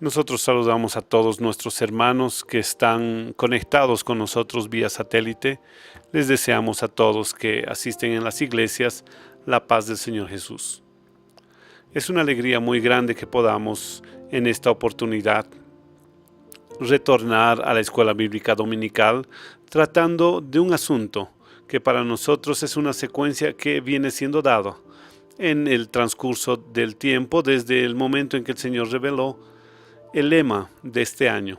Nosotros saludamos a todos nuestros hermanos que están conectados con nosotros vía satélite. Les deseamos a todos que asisten en las iglesias la paz del Señor Jesús. Es una alegría muy grande que podamos en esta oportunidad retornar a la escuela bíblica dominical tratando de un asunto que para nosotros es una secuencia que viene siendo dado en el transcurso del tiempo desde el momento en que el Señor reveló el lema de este año: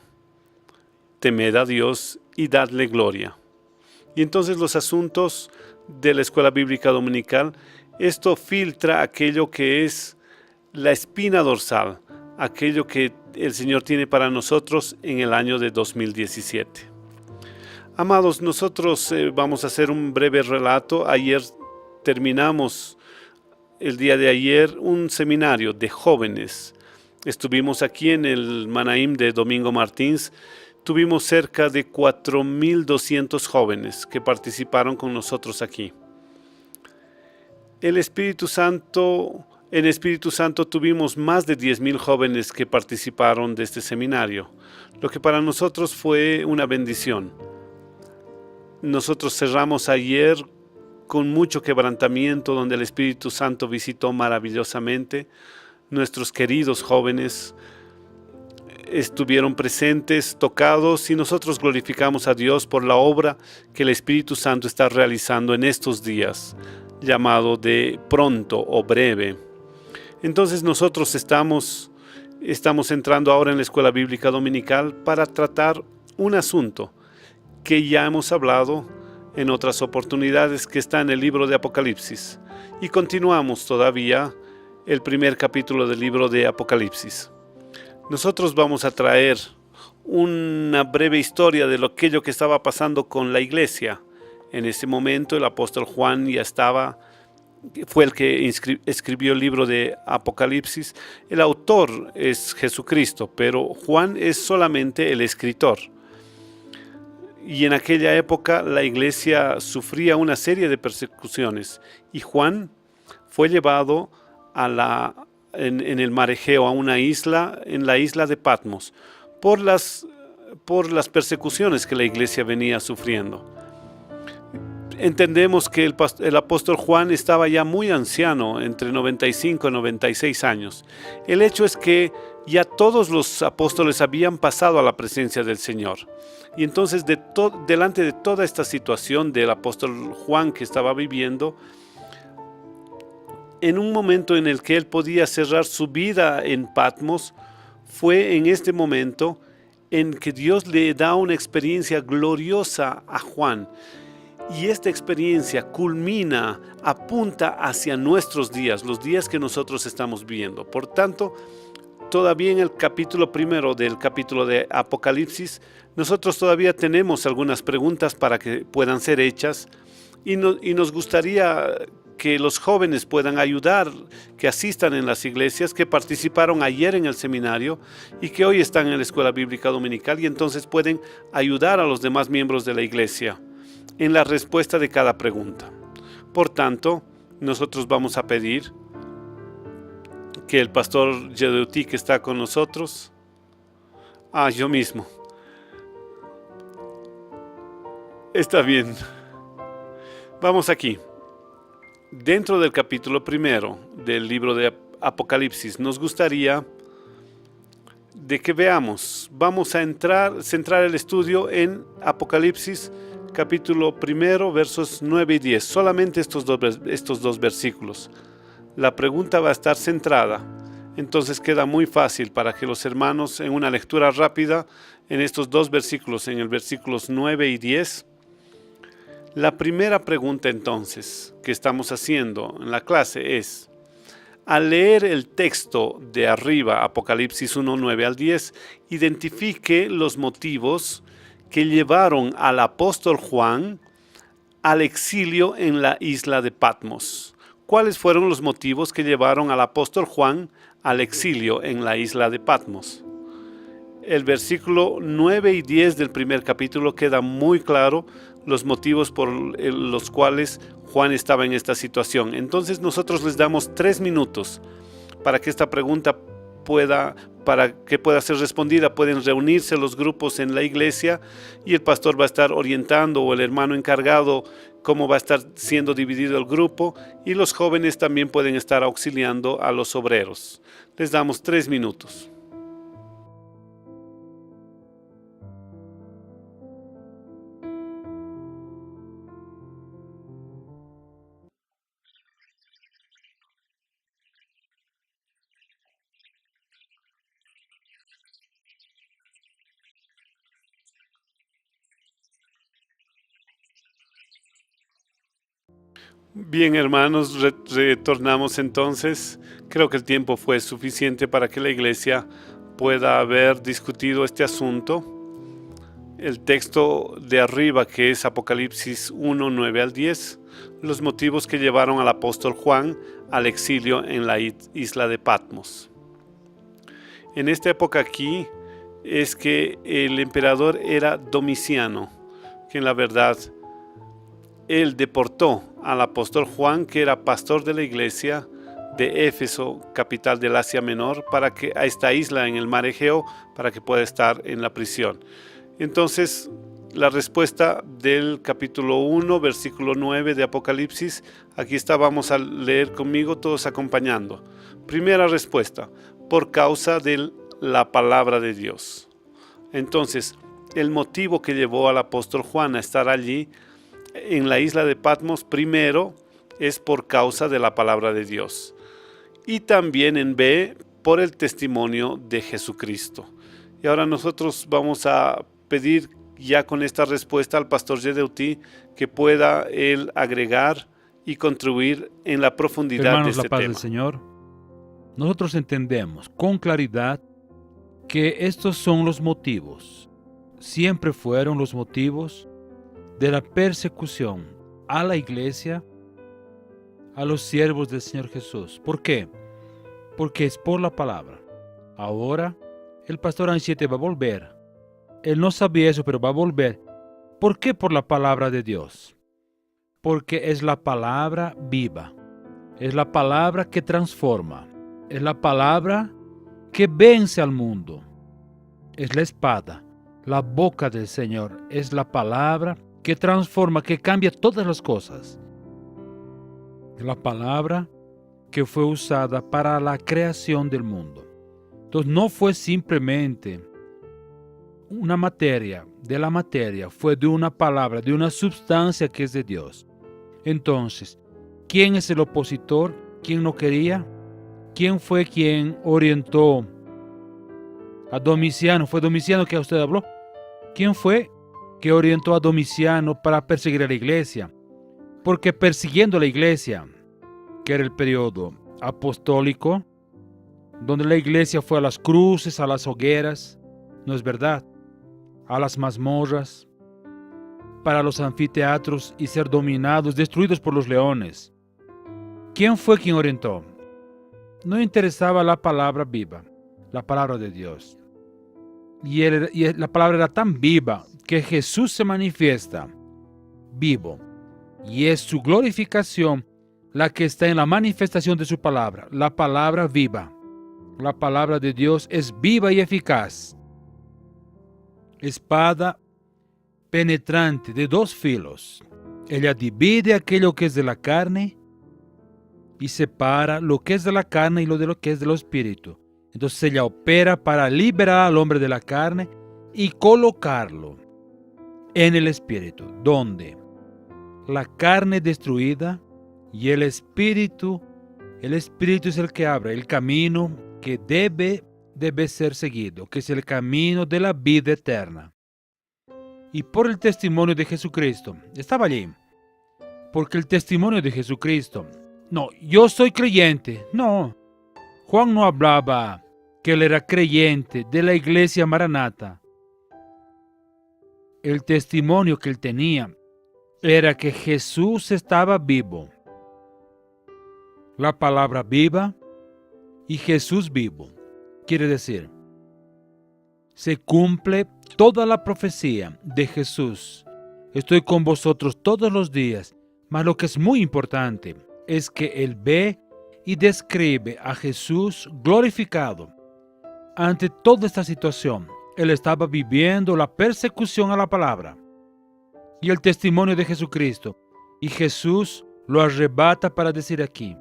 temed a Dios y dadle gloria. Y entonces los asuntos de la escuela bíblica dominical, esto filtra aquello que es la espina dorsal, aquello que el Señor tiene para nosotros en el año de 2017. Amados, nosotros vamos a hacer un breve relato. Ayer terminamos, el día de ayer, un seminario de jóvenes. Estuvimos aquí en el Manaim de Domingo Martins. Tuvimos cerca de 4.200 jóvenes que participaron con nosotros aquí. En Espíritu Santo tuvimos más de 10.000 jóvenes que participaron de este seminario, lo que para nosotros fue una bendición. Nosotros cerramos ayer con mucho quebrantamiento, donde el Espíritu Santo visitó maravillosamente. Nuestros queridos jóvenes estuvieron presentes, tocados, y nosotros glorificamos a Dios por la obra que el Espíritu Santo está realizando en estos días, llamado de pronto o breve. Entonces nosotros estamos entrando ahora en la escuela bíblica dominical para tratar un asunto que ya hemos hablado en otras oportunidades, que está en el libro de Apocalipsis, y continuamos todavía el primer capítulo del libro de Apocalipsis. Nosotros vamos a traer una breve historia de aquello que estaba pasando con la iglesia. En ese momento el apóstol Juan fue el que escribió el libro de Apocalipsis. El autor es Jesucristo, pero Juan es solamente el escritor. Y en aquella época la iglesia sufría una serie de persecuciones, y Juan fue llevado en el mar Egeo a una isla, en la isla de Patmos, por las persecuciones que la iglesia venía sufriendo. Entendemos que el apóstol Juan estaba ya muy anciano, entre 95 y 96 años. El hecho es que ya todos los apóstoles habían pasado a la presencia del Señor. Y entonces delante de toda esta situación del apóstol Juan que estaba viviendo, en un momento en el que él podía cerrar su vida en Patmos, fue en este momento en que Dios le da una experiencia gloriosa a Juan. Y esta experiencia apunta hacia nuestros días, los días que nosotros estamos viviendo. Por tanto, todavía en el capítulo primero del capítulo de Apocalipsis, nosotros todavía tenemos algunas preguntas para que puedan ser hechas, y nos gustaría que los jóvenes puedan ayudar, que asistan en las iglesias, que participaron ayer en el seminario y que hoy están en la escuela bíblica dominical, y entonces pueden ayudar a los demás miembros de la iglesia en la respuesta de cada pregunta. Por tanto, nosotros vamos a pedir que el pastor Yedeuti, que está con nosotros, yo mismo. Está bien. Vamos aquí. Dentro del capítulo primero del libro de Apocalipsis, nos gustaría de que veamos, vamos a centrar el estudio en Apocalipsis capítulo primero, versos 9 y 10, solamente estos dos versículos. La pregunta va a estar centrada, entonces queda muy fácil para que los hermanos, en una lectura rápida, en estos dos versículos, en el versículos 9 y 10, la primera pregunta entonces que estamos haciendo en la clase es: al leer el texto de arriba, Apocalipsis 1, 9 al 10, identifique los motivos que llevaron al apóstol Juan al exilio en la isla de Patmos. ¿Cuáles fueron los motivos que llevaron al apóstol Juan al exilio en la isla de Patmos? El versículo 9 y 10 del primer capítulo queda muy claro los motivos por los cuales Juan estaba en esta situación. Entonces nosotros les damos 3 minutos para que esta pregunta para que pueda ser respondida, pueden reunirse los grupos en la iglesia y el pastor va a estar orientando, o el hermano encargado, cómo va a estar siendo dividido el grupo, y los jóvenes también pueden estar auxiliando a los obreros. Les damos 3 minutos. Bien, hermanos, retornamos entonces. Creo que el tiempo fue suficiente para que la iglesia pueda haber discutido este asunto. El texto de arriba, que es Apocalipsis 1, 9 al 10, los motivos que llevaron al apóstol Juan al exilio en la isla de Patmos. En esta época aquí es que el emperador era Domiciano, que en la verdad él deportó al apóstol Juan, que era pastor de la iglesia de Éfeso, capital del Asia Menor, a esta isla en el mar Egeo, para que pueda estar en la prisión. Entonces, la respuesta del capítulo 1, versículo 9 de Apocalipsis, aquí está, vamos a leer conmigo todos acompañando. Primera respuesta: por causa de la palabra de Dios. Entonces, el motivo que llevó al apóstol Juan a estar allí en la isla de Patmos, primero, es por causa de la palabra de Dios. Y también en B, por el testimonio de Jesucristo. Y ahora nosotros vamos a pedir ya con esta respuesta al pastor Yedeuti que pueda él agregar y contribuir en la profundidad. Hermanos, de este la paz tema. del Señor. Nosotros entendemos con claridad que estos son los motivos, siempre fueron los motivos de la persecución a la iglesia, a los siervos del Señor Jesús. ¿Por qué? Porque es por la palabra. Ahora el pastor Anchiete va a volver. Él no sabía eso, pero va a volver. ¿Por qué? Por la palabra de Dios. Porque es la palabra viva. Es la palabra que transforma. Es la palabra que vence al mundo. Es la espada, la boca del Señor. Es la palabra que transforma, que cambia todas las cosas. Es la palabra que fue usada para la creación del mundo. Entonces no fue simplemente una materia, de la materia, fue de una palabra, de una sustancia que es de Dios. Entonces, ¿quién es el opositor? ¿Quién no quería? ¿Quién fue quien orientó a Domiciano? ¿Fue Domiciano que a usted habló? ¿Quién fue que orientó a Domiciano para perseguir a la iglesia? Porque persiguiendo a la iglesia, que era el periodo apostólico, donde la iglesia fue a las cruces, a las hogueras, no es verdad, a las mazmorras, para los anfiteatros y ser dominados, destruidos por los leones. ¿Quién fue quien orientó? No interesaba la palabra viva, la palabra de Dios. Y la palabra era tan viva que Jesús se manifiesta vivo. Y es su glorificación la que está en la manifestación de su palabra, la palabra viva. La palabra de Dios es viva y eficaz. Espada penetrante de 2 filos. Ella divide aquello que es de la carne y separa lo que es de la carne y lo que es del espíritu. Entonces ella opera para liberar al hombre de la carne y colocarlo en el espíritu, donde la carne destruida y el espíritu es el que abre el camino que debe ser seguido, que es el camino de la vida eterna. Y por el testimonio de Jesucristo, estaba allí, porque el testimonio de Jesucristo, no, yo soy creyente, no, Juan no hablaba que él era creyente de la iglesia Maranata. El testimonio que él tenía era que Jesús estaba vivo. La palabra viva y Jesús vivo. Quiere decir, se cumple toda la profecía de Jesús. Estoy con vosotros todos los días. Mas lo que es muy importante es que él ve y describe a Jesús glorificado. ante toda esta situación, él estaba viviendo la persecución a la palabra y el testimonio de Jesucristo. Y Jesús lo arrebata para decir aquí: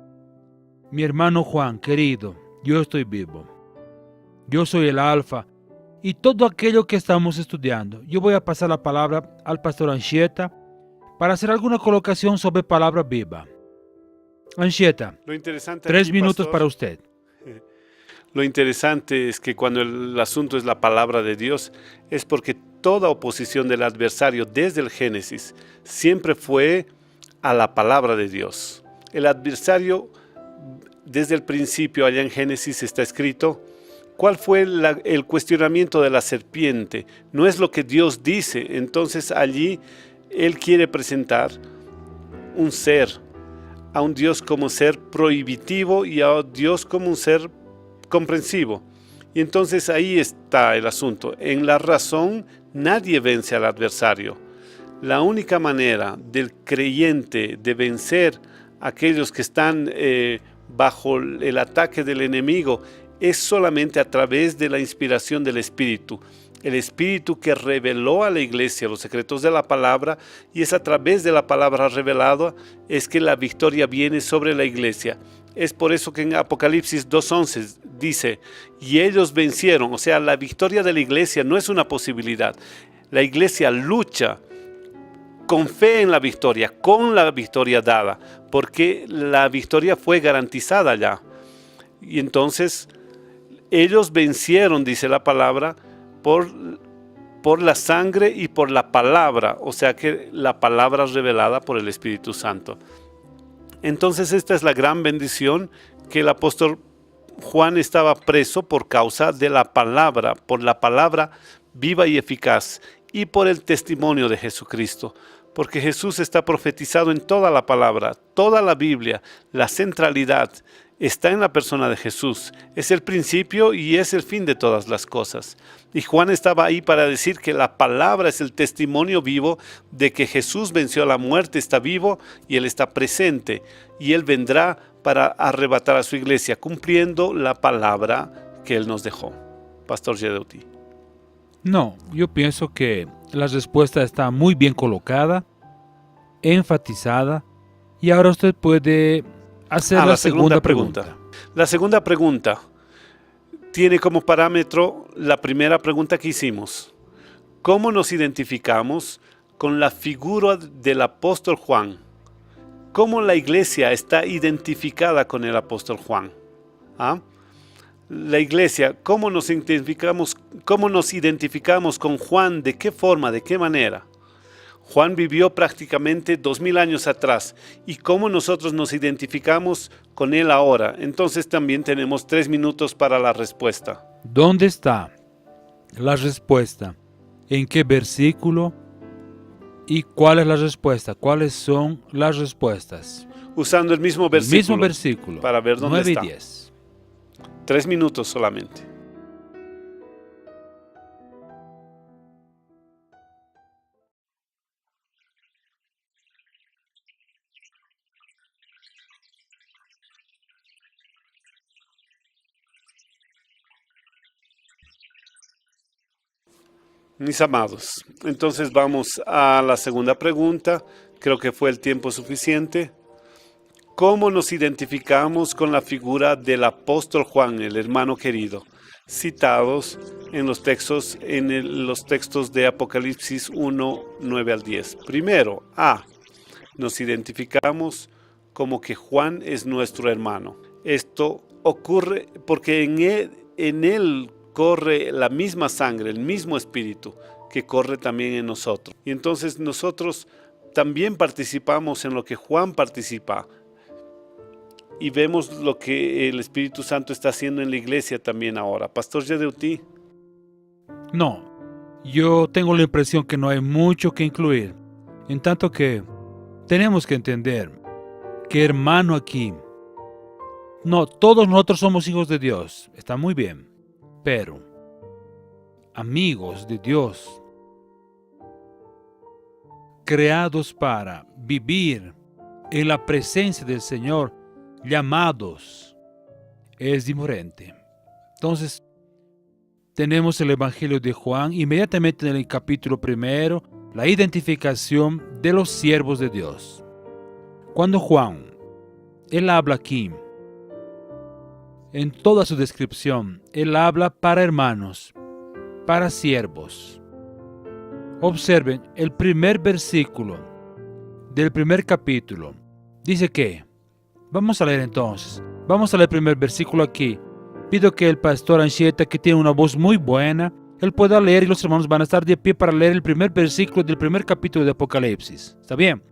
mi hermano Juan, querido, yo estoy vivo. Yo soy el Alfa y todo aquello que estamos estudiando. Yo voy a pasar la palabra al pastor Anchieta para hacer alguna colocación sobre palabra viva. Anchieta, Lo interesante 3 aquí, minutos pastor, para usted. lo interesante es que cuando el asunto es la palabra de Dios, es porque toda oposición del adversario desde el Génesis siempre fue a la palabra de Dios. El adversario, desde el principio, allá en Génesis está escrito, ¿cuál fue el cuestionamiento de la serpiente? No es lo que Dios dice. Entonces allí él quiere presentar un ser, a un Dios como ser prohibitivo y a Dios como un ser comprensivo. Y entonces ahí está el asunto. En la razón nadie vence al adversario. La única manera del creyente de vencer a aquellos que están bajo el ataque del enemigo es solamente a través de la inspiración del Espíritu. El Espíritu que reveló a la iglesia los secretos de la palabra, y es a través de la palabra revelada es que la victoria viene sobre la iglesia. Es por eso que en Apocalipsis 2:11 dice, y ellos vencieron. O sea, la victoria de la iglesia no es una posibilidad. La iglesia lucha con fe en la victoria, con la victoria dada, porque la victoria fue garantizada ya. Y entonces ellos vencieron, dice la palabra, por la sangre y por la palabra, o sea que la palabra revelada por el Espíritu Santo. Entonces esta es la gran bendición, que el apóstol Juan estaba preso por causa de la palabra, por la palabra viva y eficaz, y por el testimonio de Jesucristo. Porque Jesús está profetizado en toda la palabra, toda la Biblia. La centralidad está en la persona de Jesús. Es el principio y es el fin de todas las cosas. Y Juan estaba ahí para decir que la palabra es el testimonio vivo de que Jesús venció a la muerte, está vivo y Él está presente. Y Él vendrá para arrebatar a su iglesia, cumpliendo la palabra que Él nos dejó. Pastor Jedeuti. No, yo pienso que la respuesta está muy bien colocada, enfatizada, y ahora usted puede hacer la segunda pregunta. La segunda pregunta tiene como parámetro la primera pregunta que hicimos. ¿Cómo nos identificamos con la figura del apóstol Juan? ¿Cómo la iglesia está identificada con el apóstol Juan? ¿Ah? La iglesia, ¿cómo nos identificamos con Juan? ¿De qué forma? ¿De qué manera? Juan vivió prácticamente 2000 años atrás. ¿Y cómo nosotros nos identificamos con él ahora? Entonces también tenemos 3 minutos para la respuesta. ¿Dónde está la respuesta? ¿En qué versículo? ¿Y cuál es la respuesta? ¿Cuáles son las respuestas? Usando el mismo versículo. Para ver dónde 9 está. y 10. 3 minutos solamente. Mis amados, entonces vamos a la segunda pregunta. Creo que fue el tiempo suficiente. ¿Cómo nos identificamos con la figura del apóstol Juan, el hermano querido, citados en los textos de Apocalipsis 1, 9 al 10? Primero, nos identificamos como que Juan es nuestro hermano. Esto ocurre porque en él corre la misma sangre, el mismo espíritu que corre también en nosotros. Y entonces nosotros también participamos en lo que Juan participa. Y vemos lo que el Espíritu Santo está haciendo en la iglesia también ahora. Pastor Jedeuti. No, yo tengo la impresión que no hay mucho que incluir. En tanto que tenemos que entender que hermano aquí, no, todos nosotros somos hijos de Dios, está muy bien, pero amigos de Dios, creados para vivir en la presencia del Señor, llamados, es diferente. Entonces, tenemos el Evangelio de Juan, inmediatamente en el capítulo 1, la identificación de los siervos de Dios. Cuando Juan, él habla aquí, en toda su descripción, él habla para hermanos, para siervos. Observen el primer versículo del primer capítulo. Dice que, vamos a leer entonces, vamos a leer el primer versículo aquí. Pido que el pastor Anchieta, que tiene una voz muy buena, él pueda leer y los hermanos van a estar de pie para leer el primer versículo del primer capítulo de Apocalipsis. ¿Está bien?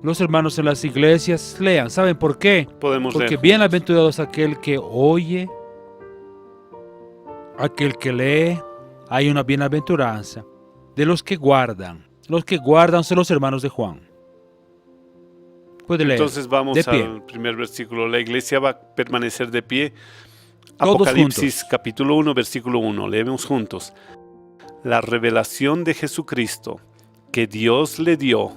Los hermanos en las iglesias lean. ¿Saben por qué? Podemos Porque leer bienaventurado es aquel que oye, aquel que lee. Hay una bienaventuranza de los que guardan. Los que guardan son los hermanos de Juan. Puede leer. Entonces vamos de pie. al primer versículo. La iglesia va a permanecer de pie. Todos Apocalipsis juntos. capítulo 1, versículo 1. Leemos juntos. La revelación de Jesucristo que Dios le dio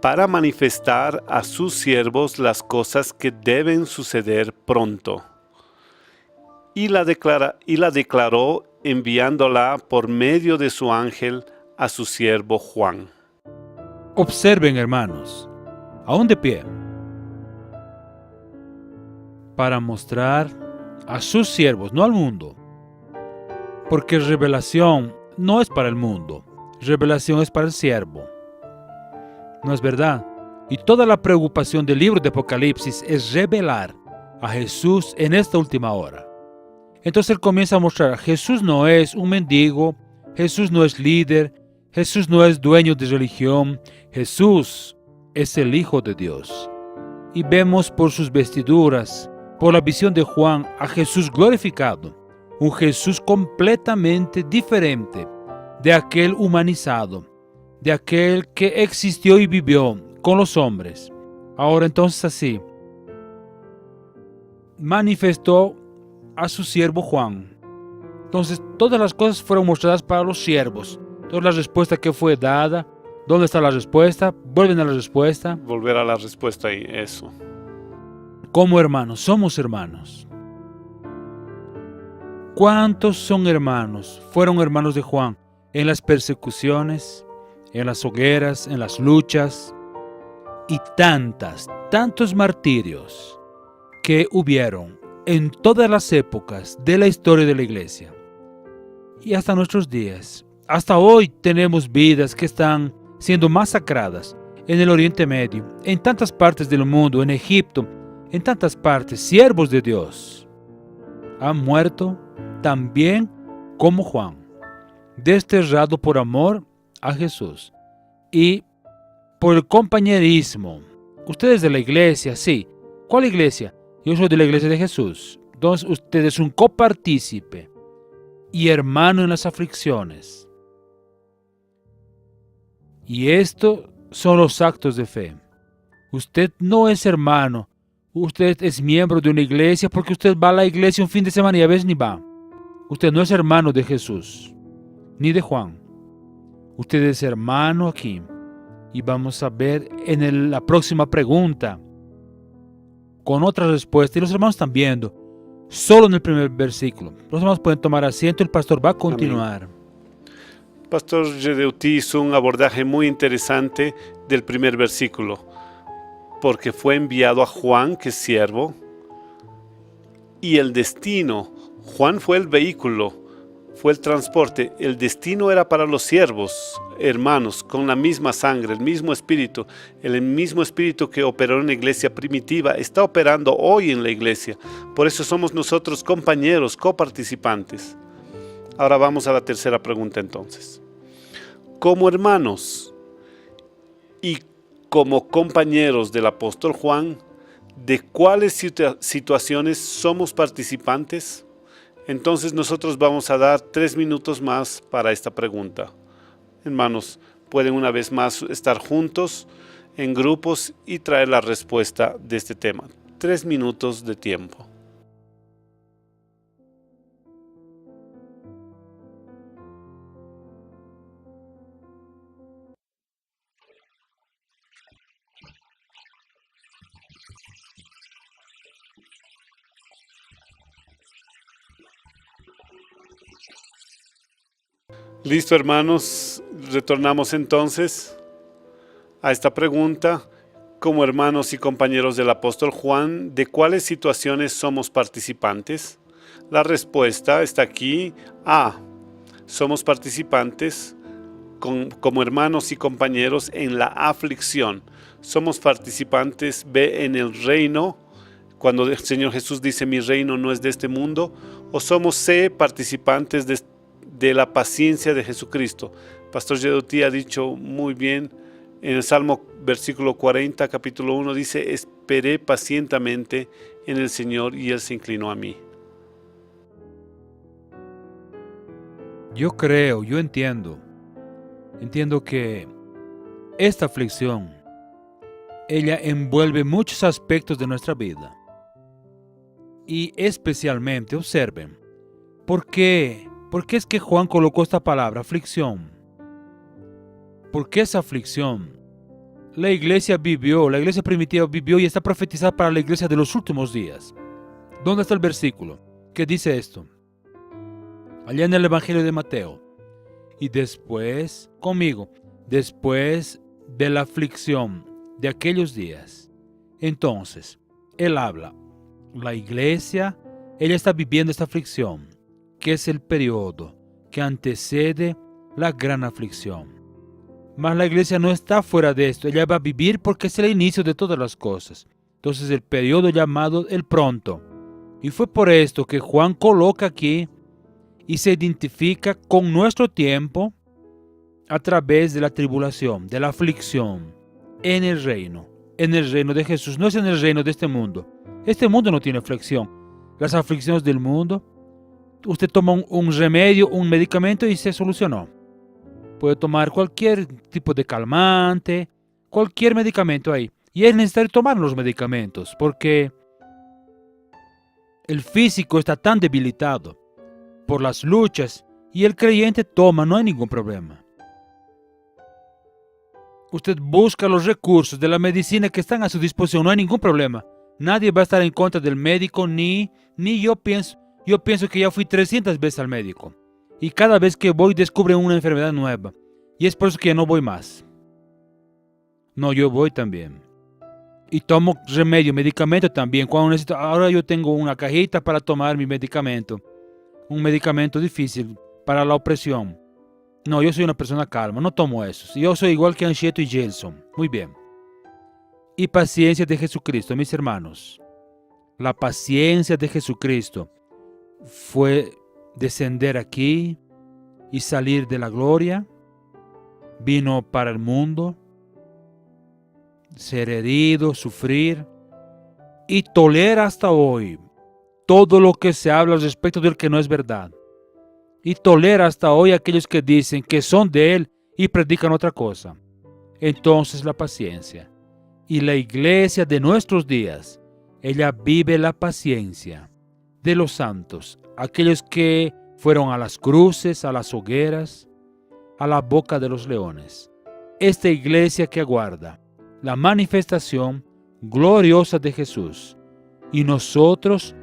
para manifestar a sus siervos las cosas que deben suceder pronto. Y la declaró enviándola por medio de su ángel a su siervo Juan. Observen, hermanos, aún de pie, para mostrar a sus siervos, no al mundo, porque revelación no es para el mundo, revelación es para el siervo. ¿No es verdad? Y toda la preocupación del libro de Apocalipsis es revelar a Jesús en esta última hora. Entonces él comienza a mostrar, Jesús no es un mendigo, Jesús no es líder, Jesús no es dueño de religión, Jesús es el Hijo de Dios. Y vemos por sus vestiduras, por la visión de Juan, a Jesús glorificado, un Jesús completamente diferente de aquel humanizado, de aquel que existió y vivió con los hombres. Ahora entonces así, manifestó a su siervo Juan. Entonces todas las cosas fueron mostradas para los siervos. Toda la respuesta que fue dada, ¿dónde está la respuesta? Vuelven a la respuesta. Volver a la respuesta ahí, eso. Como hermanos, somos hermanos. ¿Cuántos son hermanos? Fueron hermanos de Juan en las persecuciones, en las hogueras, en las luchas y tantos martirios que hubieron en todas las épocas de la historia de la iglesia. Y hasta nuestros días, hasta hoy tenemos vidas que están siendo masacradas en el Oriente Medio, en tantas partes del mundo, en Egipto, en tantas partes, siervos de Dios han muerto también como Juan, desterrado por amor a Jesús y por el compañerismo. Ustedes de la iglesia, sí. ¿Cuál iglesia? Yo soy de la iglesia de Jesús. Entonces usted es un copartícipe y hermano en las aflicciones. Y estos son los actos de fe. Usted no es hermano. Usted es miembro de una iglesia porque usted va a la iglesia un fin de semana y a veces ni va. Usted no es hermano de Jesús, ni de Juan. Usted es hermano aquí. Y vamos a ver en la próxima pregunta, con otra respuesta. Y los hermanos están viendo, solo en el primer versículo. Los hermanos pueden tomar asiento, el pastor va a continuar. Amén. Pastor Gedeuti hizo un abordaje muy interesante del primer versículo, porque fue enviado a Juan, que es siervo, y el destino, Juan fue el vehículo, fue el transporte, el destino era para los siervos, hermanos, con la misma sangre, el mismo espíritu que operó en la iglesia primitiva, está operando hoy en la iglesia. Por eso somos nosotros compañeros, coparticipantes. Ahora vamos a la tercera pregunta entonces. Como hermanos y como compañeros del apóstol Juan, ¿de cuáles situaciones somos participantes? Entonces nosotros vamos a dar 3 minutos más para esta pregunta. Hermanos, pueden una vez más estar juntos en grupos y traer la respuesta de este tema. 3 minutos de tiempo. Listo, hermanos, retornamos entonces a esta pregunta. Como hermanos y compañeros del apóstol Juan, ¿de cuáles situaciones somos participantes? La respuesta está aquí. A. Somos participantes como hermanos y compañeros en la aflicción. Somos participantes B. en el reino, cuando el Señor Jesús dice mi reino no es de este mundo. O somos C. participantes de la paciencia de Jesucristo. Pastor Yeduti ha dicho muy bien en el Salmo versículo 40, capítulo 1, dice, esperé pacientemente en el Señor y Él se inclinó a mí. Yo entiendo que esta aflicción, ella envuelve muchos aspectos de nuestra vida. Y especialmente, observen, ¿por qué es que Juan colocó esta palabra, aflicción? Porque esa aflicción, la iglesia primitiva vivió y está profetizada para la iglesia de los últimos días. ¿Dónde está el versículo que dice esto? Allá en el Evangelio de Mateo. Y después de la aflicción de aquellos días, entonces, él habla, la iglesia, ella está viviendo esta aflicción, que es el periodo que antecede la gran aflicción. Mas la iglesia no está fuera de esto, ella va a vivir porque es el inicio de todas las cosas. Entonces el periodo llamado el pronto. Y fue por esto que Juan coloca aquí y se identifica con nuestro tiempo a través de la tribulación, de la aflicción, en el reino de Jesús. No es en el reino de este mundo. Este mundo no tiene aflicción. Las aflicciones del mundo, usted toma un remedio, un medicamento y se solucionó. Puede tomar cualquier tipo de calmante, cualquier medicamento ahí. Y es necesario tomar los medicamentos porque el físico está tan debilitado por las luchas y el creyente toma, no hay ningún problema. Usted busca los recursos de la medicina que están a su disposición, no hay ningún problema. Nadie va a estar en contra del médico, ni yo pienso que ya fui 300 veces al médico. Y cada vez que voy descubren una enfermedad nueva. Y es por eso que ya no voy más. No, yo voy también. Y tomo remedio, medicamento también. Cuando necesito, ahora yo tengo una cajita para tomar mi medicamento. Un medicamento difícil para la opresión. No, yo soy una persona calma, no tomo eso. Yo soy igual que Anchieta y Gelson. Muy bien. Y paciencia de Jesucristo, mis hermanos. La paciencia de Jesucristo fue descender aquí y salir de la gloria, vino para el mundo, ser herido, sufrir y tolera hasta hoy todo lo que se habla al respecto del que no es verdad. Y tolera hasta hoy a aquellos que dicen que son de él y predican otra cosa. Entonces la paciencia. Y la iglesia de nuestros días, ella vive la paciencia de los santos, aquellos que fueron a las cruces, a las hogueras, a la boca de los leones. Esta iglesia que aguarda la manifestación gloriosa de Jesús. Y nosotros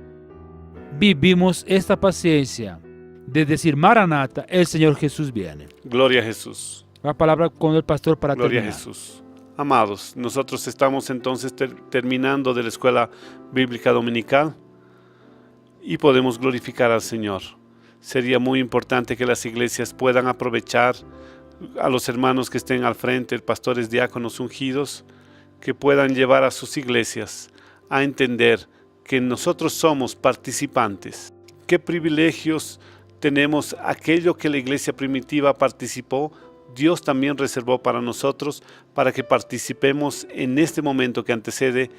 vivimos esta paciencia de decir, Maranata, el Señor Jesús viene. Gloria a Jesús. La palabra con el pastor para Gloria terminar. a Jesús. Amados, nosotros estamos entonces terminando de la escuela bíblica dominical y podemos glorificar al Señor. Sería muy importante que las iglesias puedan aprovechar a los hermanos que estén al frente, pastores, diáconos ungidos, que puedan llevar a sus iglesias a entender que nosotros somos participantes. ¿Qué privilegios tenemos? Aquello que la iglesia primitiva participó, Dios también reservó para nosotros, para que participemos en este momento que antecede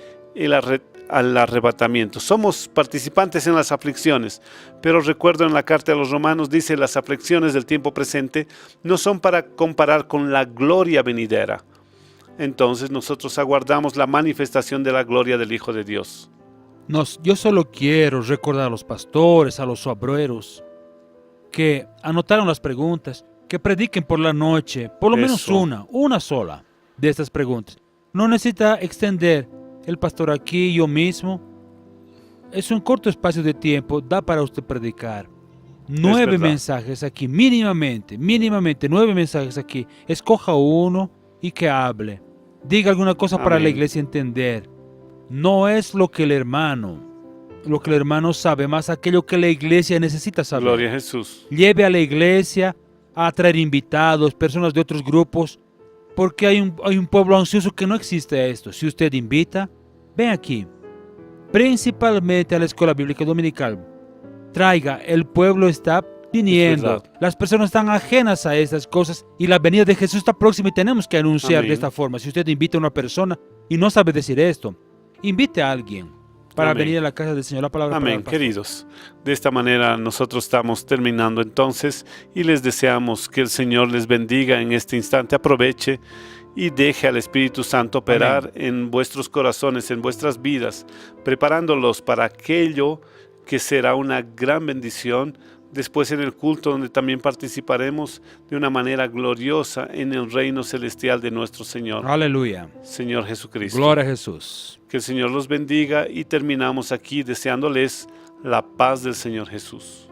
al arrebatamiento. Somos participantes en las aflicciones, pero recuerdo en la carta de los Romanos dice, las aflicciones del tiempo presente no son para comparar con la gloria venidera. Entonces nosotros aguardamos la manifestación de la gloria del Hijo de Dios. Yo solo quiero recordar a los pastores, a los obreros, que anotaron las preguntas, que prediquen por la noche, por lo menos una sola de estas preguntas. No necesita extender el pastor aquí, yo mismo. Es un corto espacio de tiempo, da para usted predicar. 9 verdad. mensajes aquí, mínimamente, 9 mensajes aquí. Escoja uno y que hable. Diga alguna cosa para la Amén. iglesia entender. No es lo que el hermano sabe, más aquello que la iglesia necesita saber. Gloria a Jesús. Lleve a la iglesia a traer invitados, personas de otros grupos, porque hay un pueblo ansioso que no existe esto. Si usted invita, ven aquí, principalmente a la escuela bíblica dominical. Traiga, el pueblo está viniendo, verdad. las personas están ajenas a estas cosas y la venida de Jesús está próxima y tenemos que anunciar Amén. de esta forma. Si usted invita a una persona y no sabe decir esto, invite a alguien para Amén. venir a la casa del Señor. La palabra para Amén, el pastor. queridos. De esta manera nosotros estamos terminando entonces y les deseamos que el Señor les bendiga en este instante. Aproveche y deje al Espíritu Santo operar en vuestros corazones, en vuestras vidas, preparándolos para aquello que será una gran bendición después en el culto, donde también participaremos de una manera gloriosa en el reino celestial de nuestro Señor, Aleluya. Señor Jesucristo. Gloria a Jesús. Que el Señor los bendiga y terminamos aquí deseándoles la paz del Señor Jesús.